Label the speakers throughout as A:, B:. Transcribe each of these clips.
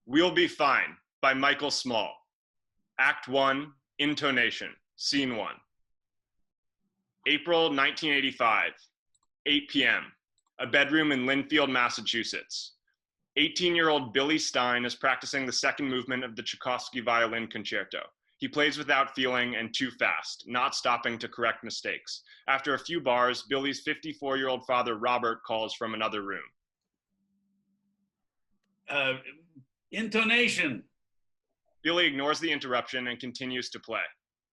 A: We'll Be Fine by Michael Small. Act 1, Intonation, Scene 1. April 1985, 8 p.m., a bedroom in Linfield, Massachusetts. 18-year-old Billy Stein is practicing the second movement of the Tchaikovsky Violin Concerto. He plays without feeling and too fast, not stopping to correct mistakes. After a few bars, Billy's 54-year-old father, Robert, calls from another room.
B: Intonation.
A: Billy ignores the interruption and continues to play.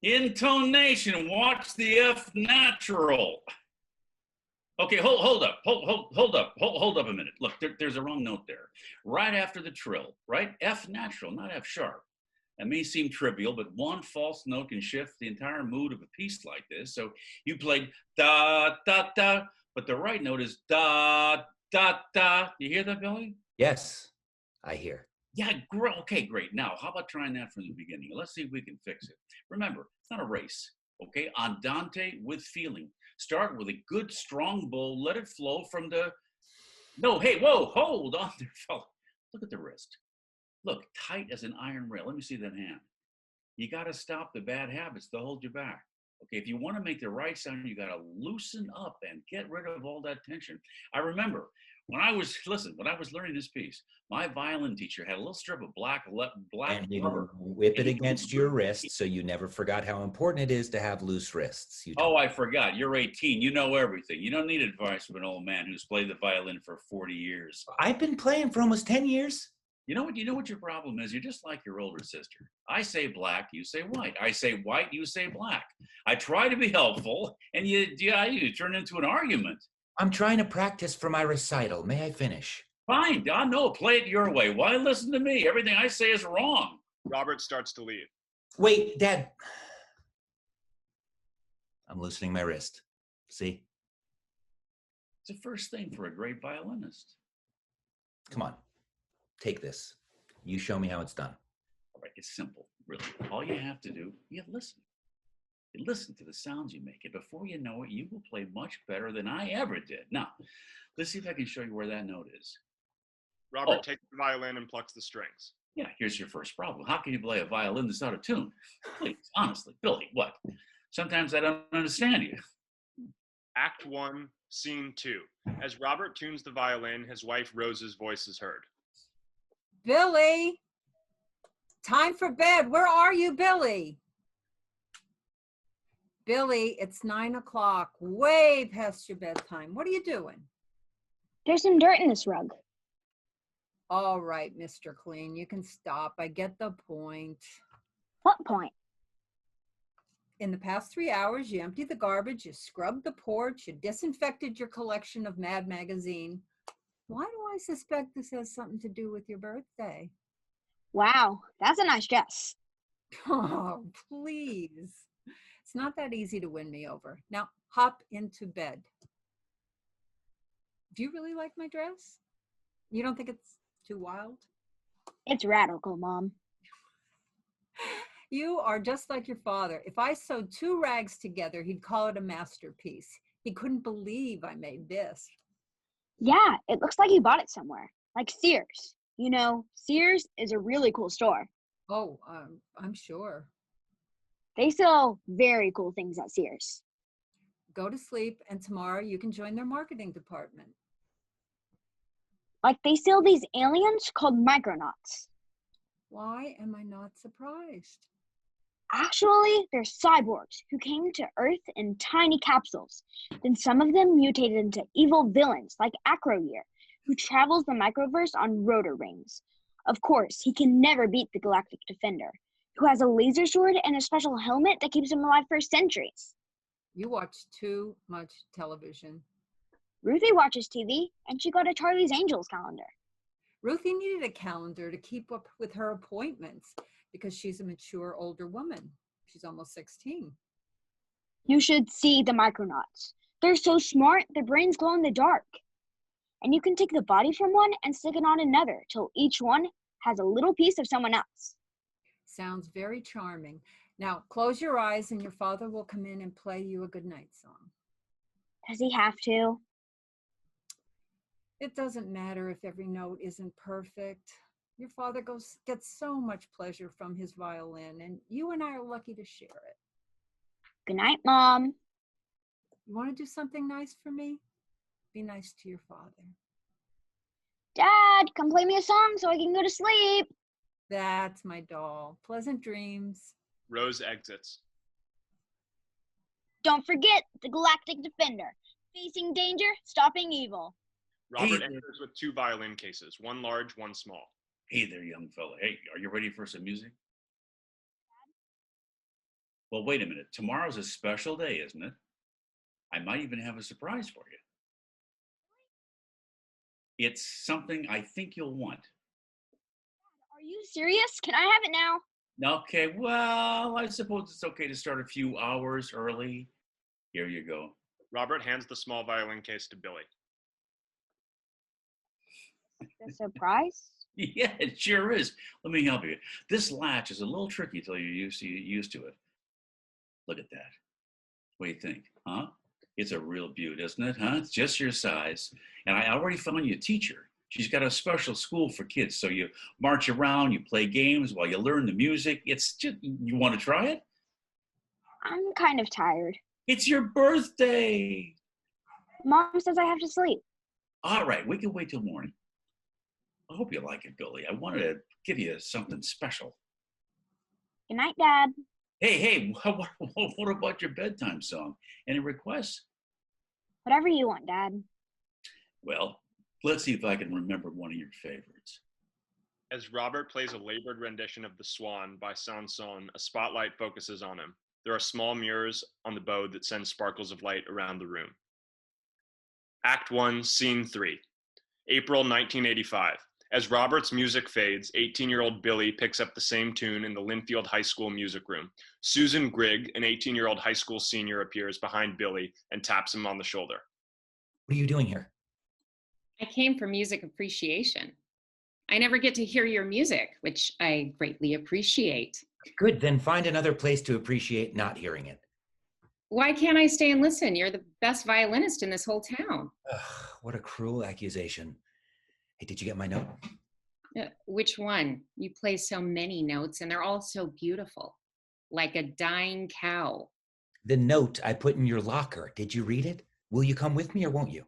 B: Intonation. Watch the F natural. Okay, hold up a minute. Look, there's a wrong note there. Right after the trill, right? F natural, not F sharp. That may seem trivial, but one false note can shift the entire mood of a piece like this. So you played da, da, da, but the right note is da, da, da. You hear that, Billy?
C: Yes, I hear.
B: Yeah, okay, great. Now, how about trying that from the beginning? Let's see if we can fix it. Remember, it's not a race, okay? Andante with feeling. Start with a good, strong bow. Let it flow from the... No, hey, whoa, hold on there, fella. Look at the wrist. Look, tight as an iron rail. Let me see that hand. You got to stop the bad habits that hold you back. Okay, if you want to make the right sound, you got to loosen up and get rid of all that tension. I remember when I was learning this piece, my violin teacher had a little strip of black
C: and you
B: rubber.
C: whip it against your wrist, so you never forgot how important it is to have loose wrists.
B: I forgot. You're 18. You know everything. You don't need advice from an old man who's played the violin for 40 years.
C: I've been playing for almost 10 years.
B: You know what your problem is? You're just like your older sister. I say black, you say white. I say white, you say black. I try to be helpful, and you turn into an argument.
C: I'm trying to practice for my recital. May I finish?
B: Fine. No, play it your way. Why listen to me? Everything I say is wrong.
A: Robert starts to leave.
C: Wait, Dad. I'm loosening my wrist. See?
B: It's the first thing for a great violinist.
C: Come on. Take this. You show me how it's done.
B: All right, it's simple, really. All you have to do, you listen. You listen to the sounds you make, and before you know it, you will play much better than I ever did. Now, let's see if I can show you where that note is.
A: Robert takes the violin and plucks the strings.
B: Yeah, here's your first problem. How can you play a violin that's out of tune? Please, honestly, Billy, what? Sometimes I don't understand you.
A: Act 1, Scene 2. As Robert tunes the violin, his wife Rose's voice is heard.
D: Billy, time for bed. Where are you, Billy? Billy, it's 9 o'clock, way past your bedtime. What are you doing?
E: There's some dirt in this rug.
D: All right, Mr. Clean, you can stop. I get the point.
E: What point?
D: In the past 3 hours, you emptied the garbage, you scrubbed the porch, you disinfected your collection of Mad Magazine. Why do I suspect this has something to do with your birthday?
E: Wow, that's a nice guess.
D: Oh, please. It's not that easy to win me over. Now, hop into bed. Do you really like my dress? You don't think it's too wild?
E: It's radical, Mom.
D: You are just like your father. If I sewed 2 rags together, he'd call it a masterpiece. He couldn't believe I made this.
E: Yeah, it looks like you bought it somewhere, like Sears. You know, Sears is a really cool store.
D: Oh, I'm sure.
E: They sell very cool things at Sears.
D: Go to sleep, and tomorrow you can join their marketing department.
E: Like they sell these aliens called micronauts.
D: Why am I not surprised?
E: Actually, they're cyborgs who came to Earth in tiny capsules. Then some of them mutated into evil villains like Acroyear, who travels the microverse on rotor rings. Of course, he can never beat the Galactic Defender, who has a laser sword and a special helmet that keeps him alive for centuries.
D: You watch too much television.
E: Ruthie watches TV, and she got a Charlie's Angels calendar.
D: Ruthie needed a calendar to keep up with her appointments because she's a mature older woman. She's almost 16.
E: You should see the micronauts. They're so smart, their brains glow in the dark. And you can take the body from one and stick it on another till each one has a little piece of someone else.
D: Sounds very charming. Now, close your eyes and your father will come in and play you a goodnight song.
E: Does he have to?
D: It doesn't matter if every note isn't perfect. Your father gets so much pleasure from his violin, and you and I are lucky to share it.
E: Good night, Mom.
D: You want to do something nice for me? Be nice to your father.
E: Dad, come play me a song so I can go to sleep.
D: That's my doll. Pleasant dreams.
A: Rose exits.
E: Don't forget the Galactic Defender. Facing danger, stopping evil.
A: Robert
B: Hey,
A: enters with 2 violin cases, one large, one small.
B: Hey there, young fella. Hey, are you ready for some music? Well, wait a minute. Tomorrow's a special day, isn't it? I might even have a surprise for you. It's something I think you'll want.
E: Are you serious? Can I have it now?
B: Okay, well, I suppose it's okay to start a few hours early. Here you go.
A: Robert hands the small violin case to Billy.
E: The surprise?
B: Yeah, it sure is. Let me help you. This latch is a little tricky till you're used to it. Look at that. What do you think, huh? It's a real beaut, isn't it, huh? It's just your size. And I already found you a teacher. She's got a special school for kids. So you march around, you play games while you learn the music. It's just, you want to try it?
E: I'm kind of tired.
B: It's your birthday.
E: Mom says I have to sleep.
B: All right, we can wait till morning. I hope you like it, Billy. I wanted to give you something special.
E: Good night, Dad.
B: Hey, what about your bedtime song? Any requests?
E: Whatever you want, Dad.
B: Well, let's see if I can remember one of your favorites.
A: As Robert plays a labored rendition of The Swan by Sanson, a spotlight focuses on him. There are small mirrors on the bow that send sparkles of light around the room. Act 1, Scene 3. April 1985. As Robert's music fades, 18-year-old Billy picks up the same tune in the Linfield High School music room. Susan Gregg, an 18-year-old high school senior, appears behind Billy and taps him on the shoulder.
C: What are you doing here?
F: I came for music appreciation. I never get to hear your music, which I greatly appreciate.
C: Good, then find another place to appreciate not hearing it.
F: Why can't I stay and listen? You're the best violinist in this whole town.
C: Ugh, what a cruel accusation. Hey, did you get my note?
F: Which one? You play so many notes and they're all so beautiful. Like a dying cow.
C: The note I put in your locker. Did you read it? Will you come with me or won't you?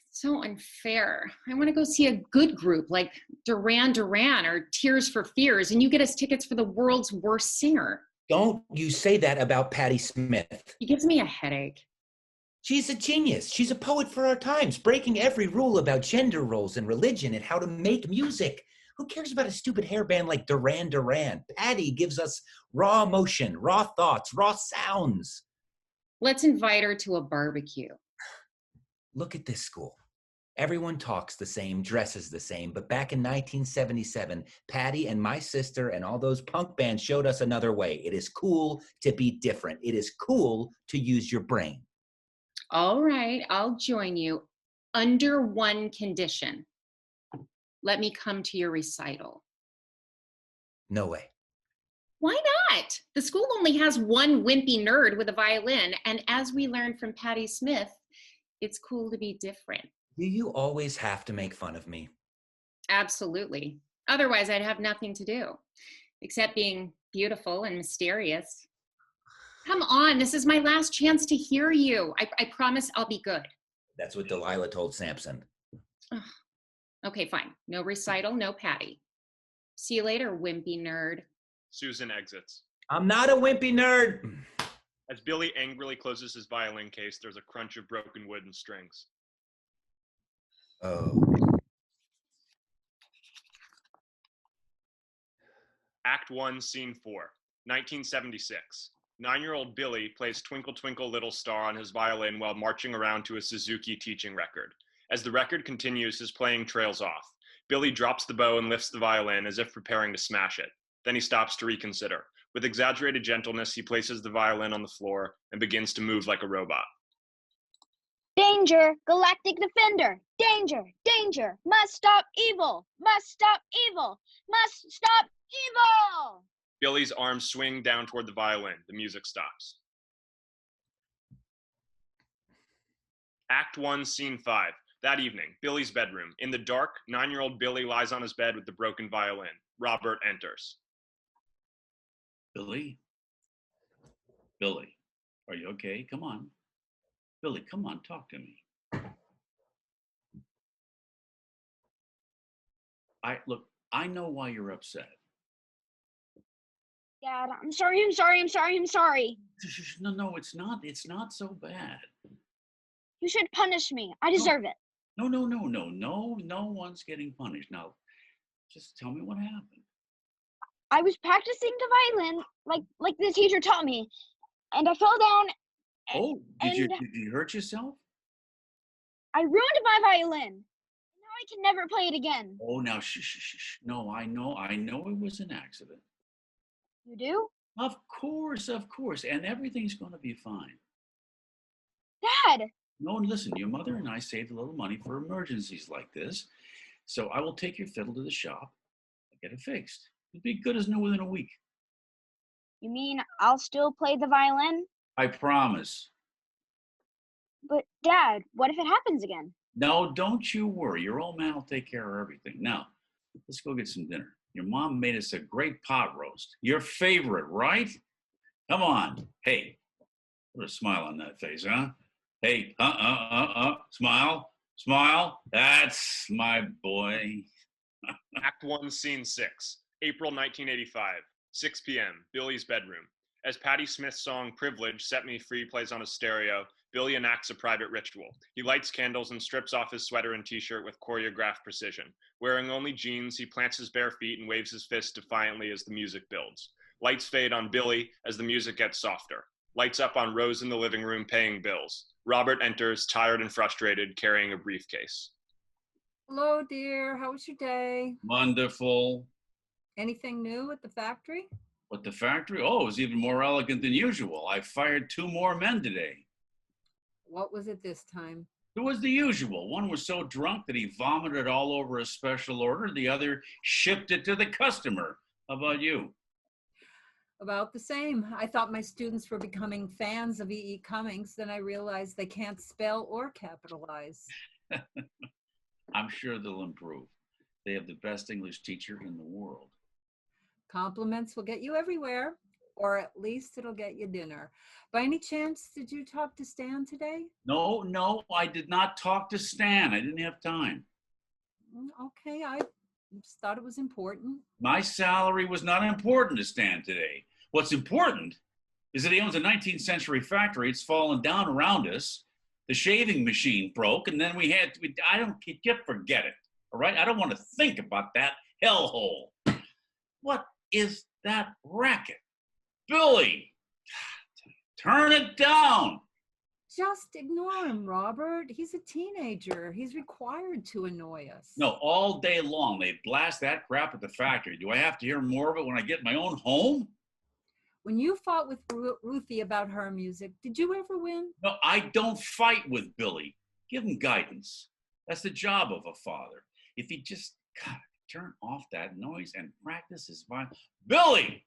F: So unfair. I want to go see a good group like Duran Duran or Tears for Fears, and you get us tickets for the world's worst singer.
C: Don't you say that about Patti Smith.
F: He gives me a headache.
C: She's a genius. She's a poet for our times, breaking every rule about gender roles and religion and how to make music. Who cares about a stupid hairband like Duran Duran? Patti gives us raw emotion, raw thoughts, raw sounds.
F: Let's invite her to a barbecue.
C: Look at this school. Everyone talks the same, dresses the same, but back in 1977, Patti and my sister and all those punk bands showed us another way. It is cool to be different. It is cool to use your brain.
F: All right, I'll join you under one condition. Let me come to your recital.
C: No way.
F: Why not? The school only has one wimpy nerd with a violin, and as we learned from Patti Smith, it's cool to be different.
C: Do you always have to make fun of me?
F: Absolutely. Otherwise, I'd have nothing to do, except being beautiful and mysterious. Come on, this is my last chance to hear you. I promise I'll be good.
C: That's what Delilah told Samson.
F: Ugh. Okay, fine. No recital, no Patti. See you later, wimpy nerd.
A: Susan exits.
C: I'm not a wimpy nerd.
A: As Billy angrily closes his violin case, there's a crunch of broken wood and strings.
C: Oh.
A: Act 1, Scene 4, 1976. 9-year-old Billy plays Twinkle Twinkle Little Star on his violin while marching around to a Suzuki teaching record. As the record continues, his playing trails off. Billy drops the bow and lifts the violin as if preparing to smash it. Then he stops to reconsider. With exaggerated gentleness, he places the violin on the floor and begins to move like a robot.
E: Danger, Galactic Defender! Danger, danger! Must stop evil! Must stop evil! Must stop evil!
A: Billy's arms swing down toward the violin. The music stops. Act 1, Scene 5, That evening, Billy's bedroom. In the dark, 9-year-old Billy lies on his bed with the broken violin. Robert enters.
B: Billy? Billy, are you okay? Come on. Billy, come on, talk to me. I know why you're upset.
E: Dad, I'm sorry.
B: No, it's not. It's not so bad.
E: You should punish me. I deserve it.
B: No. No one's getting punished. Now, just tell me what happened.
E: I was practicing the violin like the teacher taught me, and I fell down.
B: Oh, did you hurt yourself?
E: I ruined my violin. Now I can never play it again.
B: Oh, now shh. No, I know it was an accident.
E: You do?
B: Of course, and everything's going to be fine.
E: Dad!
B: No, listen, your mother and I saved a little money for emergencies like this, so I will take your fiddle to the shop and get it fixed. It'll be good as new within a week.
E: You mean I'll still play the violin?
B: I promise.
E: But Dad, what if it happens again?
B: No, don't you worry. Your old man will take care of everything. Now, let's go get some dinner. Your mom made us a great pot roast. Your favorite, right? Come on. Hey, put a smile on that face, huh? Hey, smile. That's my boy.
A: Act 1, Scene 6, April 1985, 6 p.m., Billy's bedroom. As Patti Smith's song Privilege, Set Me Free plays on a stereo, Billy enacts a private ritual. He lights candles and strips off his sweater and t-shirt with choreographed precision. Wearing only jeans, he plants his bare feet and waves his fist defiantly as the music builds. Lights fade on Billy as the music gets softer. Lights up on Rose in the living room paying bills. Robert enters, tired and frustrated, carrying a briefcase.
D: Hello, dear. How was your day?
B: Wonderful.
D: Anything new at the factory?
B: What, the factory? Oh, it was even more elegant than usual. I fired 2 more men today.
D: What was it this time?
B: It was the usual. One was so drunk that he vomited all over a special order. The other shipped it to the customer. How about you?
D: About the same. I thought my students were becoming fans of E.E. Cummings. Then I realized they can't spell or capitalize.
B: I'm sure they'll improve. They have the best English teacher in the world.
D: Compliments will get you everywhere, or at least it'll get you dinner. By any chance, did you talk to Stan today?
B: No, I did not talk to Stan. I didn't have time.
D: Okay, I just thought it was important.
B: My salary was not important to Stan today. What's important is that he owns a 19th century factory. It's fallen down around us. The shaving machine broke, and then forget it, all right? I don't want to think about that hellhole. What is that racket? Billy, turn it down.
D: Just ignore him, Robert. He's a teenager. He's required to annoy us.
B: No, all day long they blast that crap at the factory. Do I have to hear more of it when I get my own home?
D: When you fought with Ruthie about her music, did you ever win?
B: No, I don't fight with Billy. Give him guidance. That's the job of a father. If he just turn off that noise and practice his violin. Billy!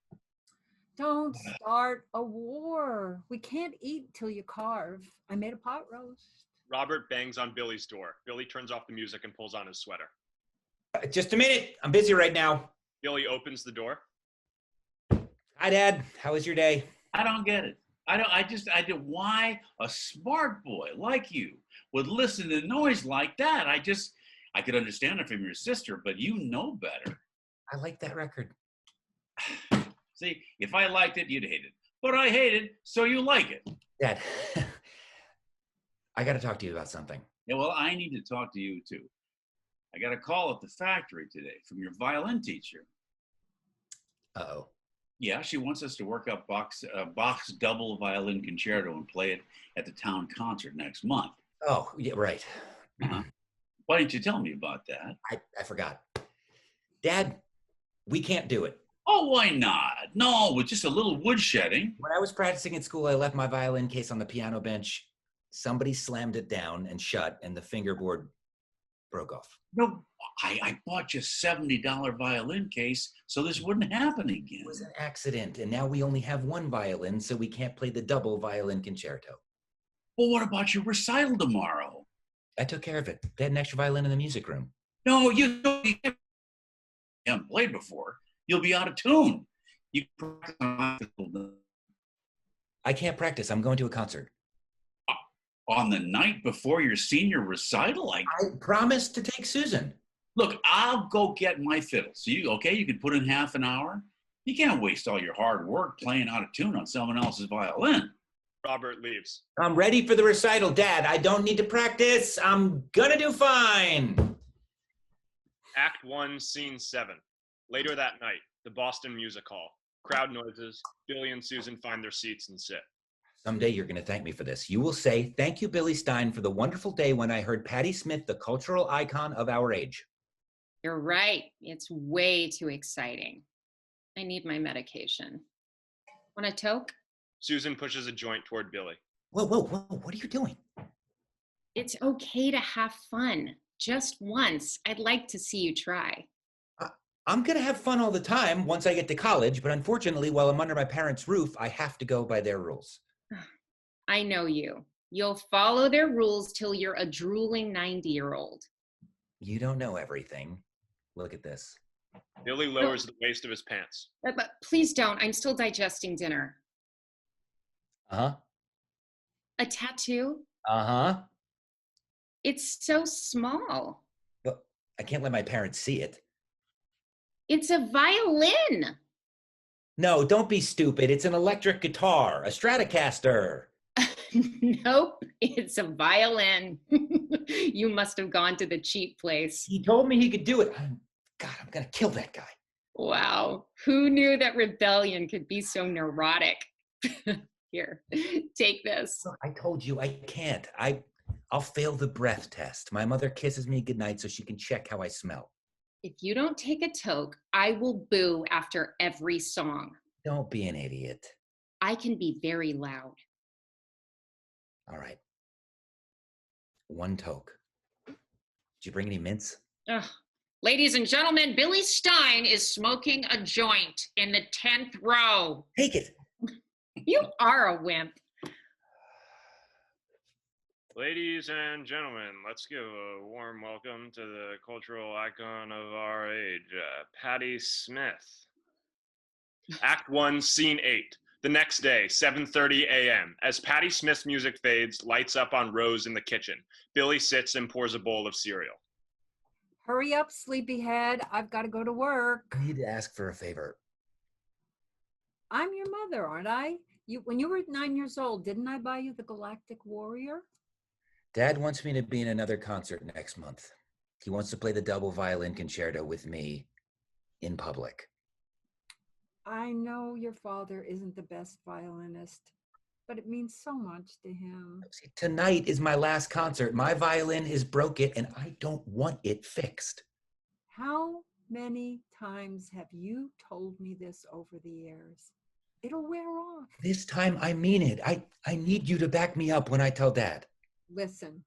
D: Don't start a war. We can't eat till you carve. I made a pot roast.
A: Robert bangs on Billy's door. Billy turns off the music and pulls on his sweater.
C: Just a minute. I'm busy right now.
A: Billy opens the door.
C: Hi, Dad. How was your day?
B: I don't get it. Why a smart boy like you would listen to noise like that? I could understand it from your sister, but you know better.
C: I like that record.
B: See, if I liked it, you'd hate it. But I hate it, so you like it.
C: Dad, I got to talk to you about something.
B: Yeah, well, I need to talk to you, too. I got a call at the factory today from your violin teacher.
C: Uh-oh.
B: Yeah, she wants us to work up Bach's double violin concerto and play it at the town concert next month.
C: Oh, yeah, right.
B: Uh-huh. Why didn't you tell me about that?
C: I forgot. Dad, we can't do it.
B: Oh, why not? No, with just a little woodshedding.
C: When I was practicing at school, I left my violin case on the piano bench. Somebody slammed it down and shut, and the fingerboard broke off.
B: No, I bought you a $70 violin case so this wouldn't happen again.
C: It was an accident, and now we only have one violin, so we can't play the double violin concerto.
B: Well, what about your recital tomorrow?
C: I took care of it. They had an extra violin in the music room.
B: No, you haven't played before. You'll be out of tune. You practice
C: I can't practice. I'm going to a concert.
B: on the night before your senior recital.
C: I promised to take Susan.
B: Look, I'll go get my fiddle. So you can put in half an hour. You can't waste all your hard work playing out of tune on someone else's violin.
A: Robert leaves.
C: I'm ready for the recital, Dad. I don't need to practice. I'm gonna do fine.
A: Act 1, Scene 7. Later that night, the Boston Music Hall. Crowd noises. Billy and Susan find their seats and sit.
C: Someday you're going to thank me for this. You will say, thank you, Billy Stein, for the wonderful day when I heard Patti Smith, the cultural icon of our age.
F: You're right. It's way too exciting. I need my medication. Want a toke?
A: Susan pushes a joint toward Billy.
C: Whoa, whoa, whoa, what are you doing?
F: It's okay to have fun. Just once. I'd like to see you try.
C: I'm going to have fun all the time once I get to college, but unfortunately, while I'm under my parents' roof, I have to go by their rules.
F: I know you. You'll follow their rules till you're a drooling 90-year-old.
C: You don't know everything. Look at this.
A: Billy lowers the waist of his pants.
F: But please don't. I'm still digesting dinner.
C: Uh-huh.
F: A tattoo?
C: Uh-huh.
F: It's so small.
C: But I can't let my parents see it.
F: It's a violin.
C: No, don't be stupid. It's an electric guitar, a Stratocaster.
F: Nope, it's a violin. You must have gone to the cheap place.
C: He told me he could do it. God, I'm going to kill that guy.
F: Wow, who knew that rebellion could be so neurotic? Here, take this.
C: Look, I told you I can't. I'll fail the breath test. My mother kisses me goodnight so she can check how I smell.
F: If you don't take a toke, I will boo after every song.
C: Don't be an idiot.
F: I can be very loud.
C: All right. One toke. Did you bring any mints?
F: Ugh. Ladies and gentlemen, Billy Stein is smoking a joint in the 10th row.
C: Take it.
F: You are a wimp.
A: Ladies and gentlemen, let's give a warm welcome to the cultural icon of our age, Patti Smith. Act 1, Scene 8. The next day, 7:30 a.m. As Patti Smith's music fades, lights up on Rose in the kitchen. Billy sits and pours a bowl of cereal.
D: Hurry up, sleepyhead. I've got to go to work.
C: I need to ask for a favor.
D: I'm your mother, aren't I? When you were 9 years old, didn't I buy you the Galactic Warrior?
C: Dad wants me to be in another concert next month. He wants to play the double violin concerto with me in public.
D: I know your father isn't the best violinist, but it means so much to him.
C: See, tonight is my last concert. My violin is broken and I don't want it fixed.
D: How many times have you told me this over the years? It'll wear off.
C: This time I mean it. I need you to back me up when I tell Dad.
D: Listen,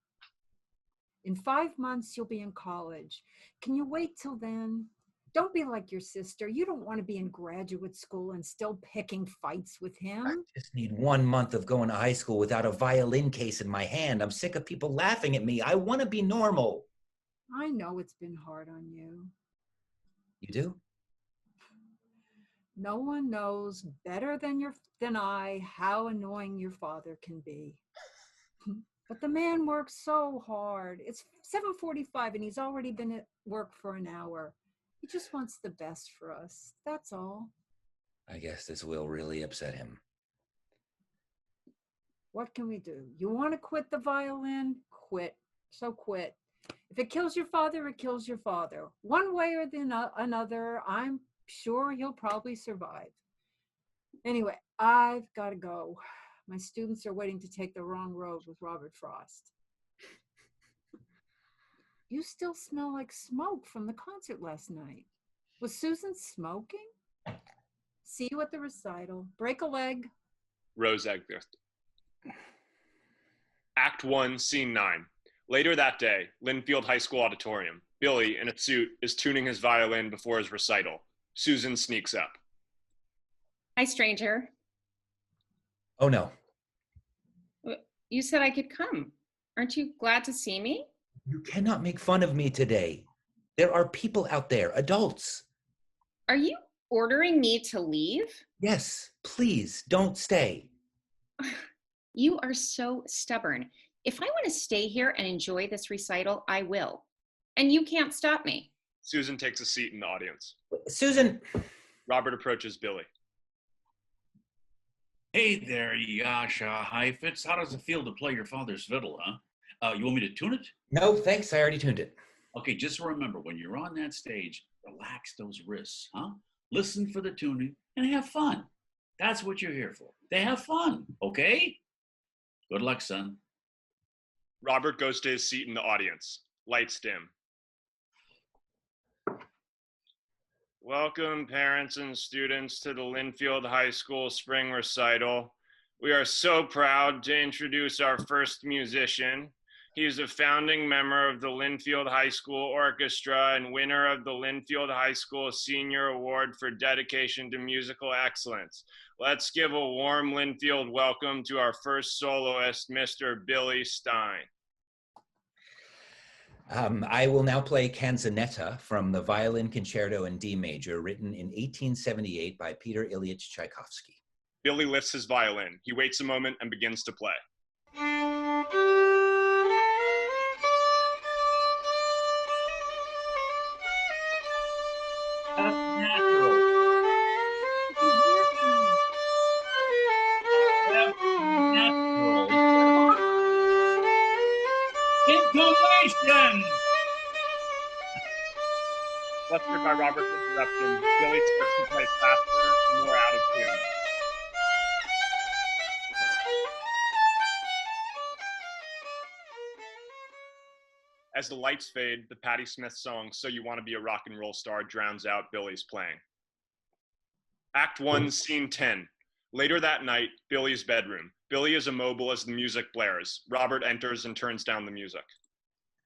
D: in 5 months, you'll be in college. Can you wait till then? Don't be like your sister. You don't want to be in graduate school and still picking fights with him.
C: I just need 1 month of going to high school without a violin case in my hand. I'm sick of people laughing at me. I want to be normal.
D: I know it's been hard on you.
C: You do?
D: No one knows better than I how annoying your father can be. But the man works so hard. It's 7:45 and he's already been at work for an hour. He just wants the best for us. That's all.
C: I guess this will really upset him.
D: What can we do? You want to quit the violin? Quit. So quit. If it kills your father, it kills your father. One way or another, I'm sure he'll probably survive. Anyway, I've got to go. My students are waiting to take the wrong road with Robert Frost. You still smell like smoke from the concert last night. Was Susan smoking? See you at the recital. Break a leg.
A: Rose exits. Act 1, Scene 9. Later that day, Linfield High School auditorium. Billy, in a suit, is tuning his violin before his recital. Susan sneaks up.
F: Hi, stranger.
C: Oh, no.
F: You said I could come. Aren't you glad to see me?
C: You cannot make fun of me today. There are people out there, adults.
F: Are you ordering me to leave?
C: Yes, please don't stay.
F: You are so stubborn. If I want to stay here and enjoy this recital, I will. And you can't stop me.
A: Susan takes a seat in the audience.
C: Susan.
A: Robert approaches Billy.
B: Hey there, Yasha Heifetz. How does it feel to play your father's fiddle, huh? You want me to tune it?
C: No, thanks. I already tuned it.
B: Okay, just remember, when you're on that stage, relax those wrists, huh? Listen for the tuning and have fun. That's what you're here for. To have fun, okay? Good luck, son.
A: Robert goes to his seat in the audience. Lights dim. Welcome, parents and students, to the Linfield High School Spring Recital. We are so proud to introduce our first musician. He is a founding member of the Linfield High School Orchestra and winner of the Linfield High School Senior Award for dedication to musical excellence. Let's give a warm Linfield welcome to our first soloist, Mr. Billy Stein.
C: I will now play Canzonetta from the Violin Concerto in D major, written in 1878 by Peter Ilyich Tchaikovsky.
A: Billy lifts his violin. He waits a moment and begins to play.
B: That's natural. That's natural. Intonation!
A: Flustered by Robert's interruption, Billy starts to play faster and more out of tune. As the lights fade, the Patti Smith song, So You Want to Be a Rock and Roll Star, drowns out Billy's playing. Act 1, Scene 10. Later that night, Billy's bedroom. Billy is immobile as the music blares. Robert enters and turns down the music.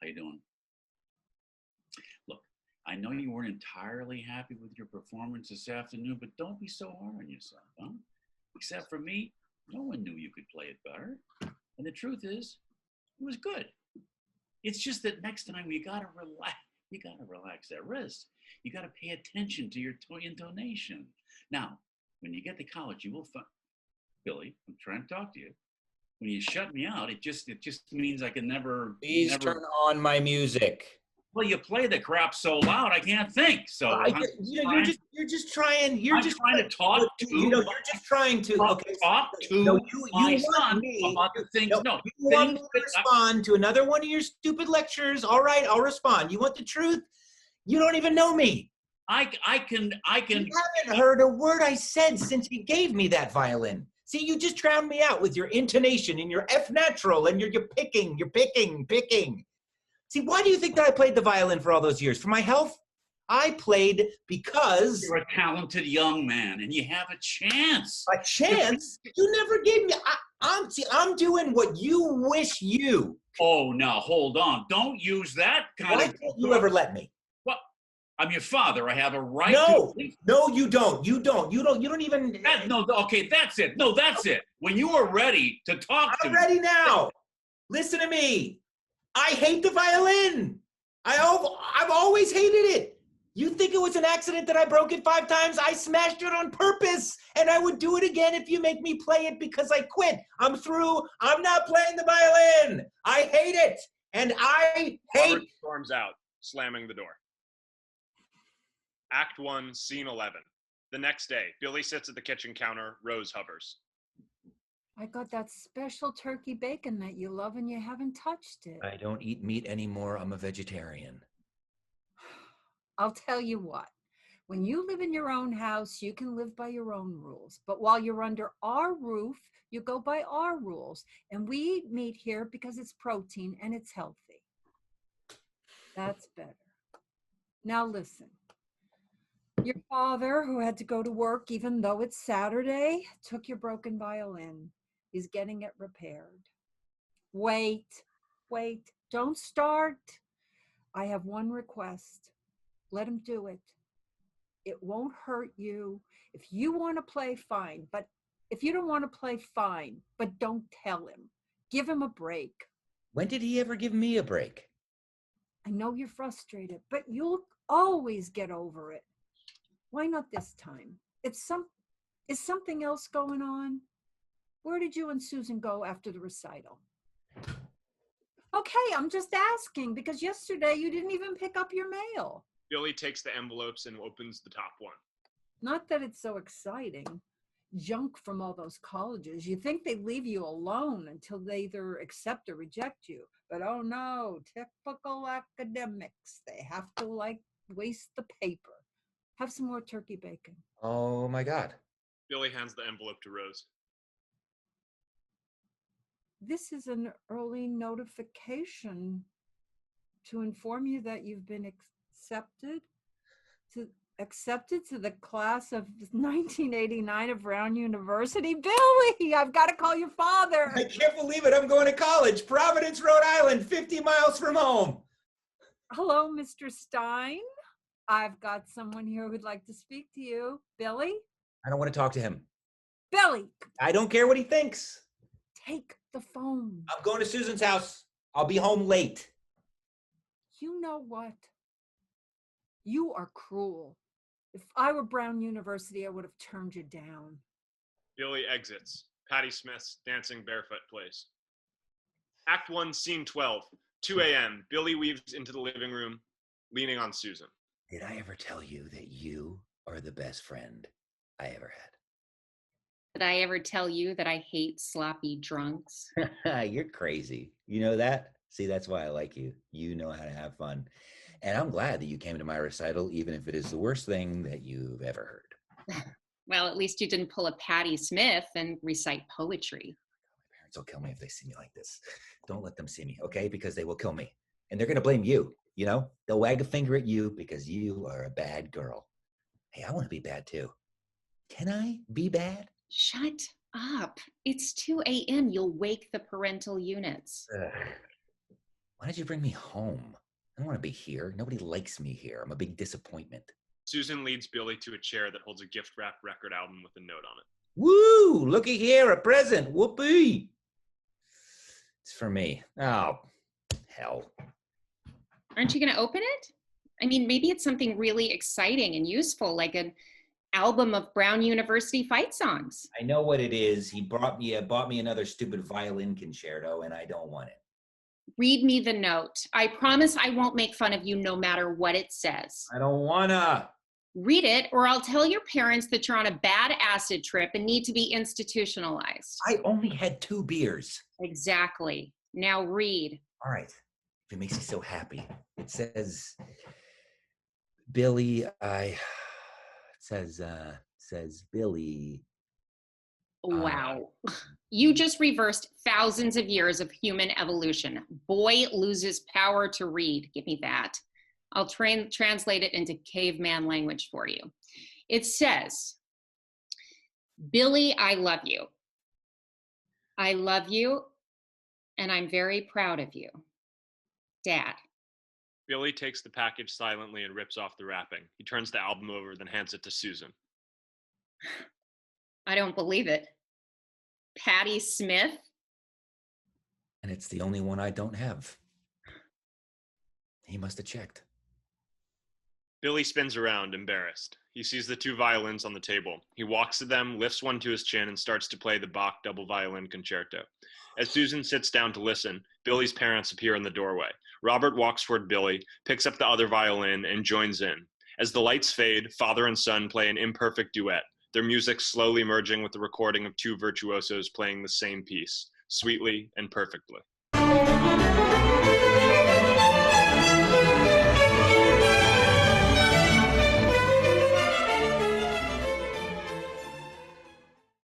B: How you doing? Look, I know you weren't entirely happy with your performance this afternoon, but don't be so hard on yourself, huh? Except for me, no one knew you could play it better. And the truth is, it was good. It's just that next time you gotta relax. You gotta relax that wrist. You gotta pay attention to your intonation. Now, when you get to college, you will find, Billy, I'm trying to talk to you. When you shut me out, it just means I can never.
C: Please turn on my music.
B: Well, you play the crap so loud, I can't think. So
C: you're just trying.
B: I'm trying to talk to.
C: You're just trying to. Okay.
B: Talk to
C: No,
B: my
C: you
B: son
C: want me.
B: about the things. No,
C: You want me
B: things
C: to respond to another one of your stupid lectures? All right, I'll respond. You want the truth? You don't even know me.
B: I can.
C: You haven't heard a word I said since he gave me that violin. See, you just drowned me out with your intonation and your F natural and you're picking. See, why do you think that I played the violin for all those years? For my health? I played because...
B: You're a talented young man and you have a chance.
C: A chance? You never gave me... I'm doing what you wish you...
B: Oh, now, hold on. Don't use that kind
C: Why
B: of...
C: can't you ever let me?
B: What? I'm your father. I have a right
C: No,
B: to...
C: no, you don't. You don't even...
B: No, okay, that's it. No, that's it. When you are ready to talk to
C: I'm
B: me...
C: ready now. Listen to me. I hate the violin. I've always hated it. You think it was an accident that I broke it 5 times? I smashed it on purpose, and I would do it again if you make me play it because I quit. I'm through. I'm not playing the violin. I hate it, and I hate...
A: Robert storms out, slamming the door. Act 1, Scene 11. The next day, Billy sits at the kitchen counter. Rose hovers.
D: I got that special turkey bacon that you love and you haven't touched it.
C: I don't eat meat anymore. I'm a vegetarian.
D: I'll tell you what, when you live in your own house, you can live by your own rules. But while you're under our roof, you go by our rules. And we eat meat here because it's protein and it's healthy. That's better. Now listen. Your father, who had to go to work even though it's Saturday, took your broken violin. He's getting it repaired. Wait, don't start. I have one request. Let him do it. It won't hurt you. If you want to play, fine. But if you don't want to play, fine. But don't tell him. Give him a break.
C: When did he ever give me a break?
D: I know you're frustrated, but you'll always get over it. Why not this time? Is something else going on? Where did you and Susan go after the recital? Okay, I'm just asking because yesterday you didn't even pick up your mail.
A: Billy takes the envelopes and opens the top one.
D: Not that it's so exciting. Junk from all those colleges. You think they leave you alone until they either accept or reject you. But oh no, typical academics. They have to waste the paper. Have some more turkey bacon.
C: Oh my God.
A: Billy hands the envelope to Rose.
D: This is an early notification to inform you that you've been accepted to the class of 1989 of Brown University. Billy, I've got to call your father.
C: I can't believe it. I'm going to college. Providence, Rhode Island, 50 miles from home.
D: Hello, Mr. Stein. I've got someone here who'd like to speak to you. Billy?
C: I don't want to talk to him.
D: Billy!
C: I don't care what he thinks.
D: Take the phone.
C: I'm going to Susan's house. I'll be home late.
D: You know what? You are cruel. If I were Brown University, I would have turned you down.
A: Billy exits. Patty Smith's Dancing Barefoot plays. Act 1, Scene 12, 2 a.m. Billy weaves into the living room, leaning on Susan.
C: Did I ever tell you that you are the best friend I ever
F: Did I ever tell you that I hate sloppy drunks?
C: had? You're crazy. You know that? See, that's why I like you. You know how to have fun. And I'm glad that you came to my recital, even if it is the worst thing that you've ever heard.
F: Well, at least you didn't pull a Patti Smith and recite poetry.
C: My parents will kill me if they see me like this. Don't let them see me, okay? Because they will kill me. And they're going to blame you, you know? They'll wag a finger at you because you are a bad girl. Hey, I want to be bad too. Can I be bad?
F: Shut up. It's 2 a.m. You'll wake the parental units.
C: Ugh. Why did you bring me home? I don't want to be here. Nobody likes me here. I'm a big disappointment.
A: Susan leads Billy to a chair that holds a gift-wrapped record album with a note on it.
C: Woo! Looky here, a present. Whoopee! It's for me. Oh, hell.
F: Aren't you going to open it? I mean, maybe it's something really exciting and useful, like an album of Brown University fight songs.
C: I know what it is. He bought me another stupid violin concerto, and I don't want it.
F: Read me the note. I promise I won't make fun of you no matter what it says.
C: I don't wanna.
F: Read it, or I'll tell your parents that you're on a bad acid trip and need to be institutionalized.
C: I only had 2 beers.
F: Exactly. Now read.
C: All right. If it makes you so happy. It says, Billy, says Billy.
F: Wow. You just reversed thousands of years of human evolution. Boy loses power to read. Give me that. I'll translate it into caveman language for you. It says, Billy, I love you. I love you, and I'm very proud of you. Dad.
A: Billy takes the package silently and rips off the wrapping. He turns the album over, then hands it to Susan.
F: I don't believe it. Patti Smith?
C: And it's the only one I don't have. He must have checked.
A: Billy spins around, embarrassed. He sees the 2 violins on the table. He walks to them, lifts one to his chin, and starts to play the Bach double violin concerto. As Susan sits down to listen, Billy's parents appear in the doorway. Robert walks toward Billy, picks up the other violin, and joins in. As the lights fade, father and son play an imperfect duet, their music slowly merging with the recording of 2 virtuosos playing the same piece, sweetly and perfectly.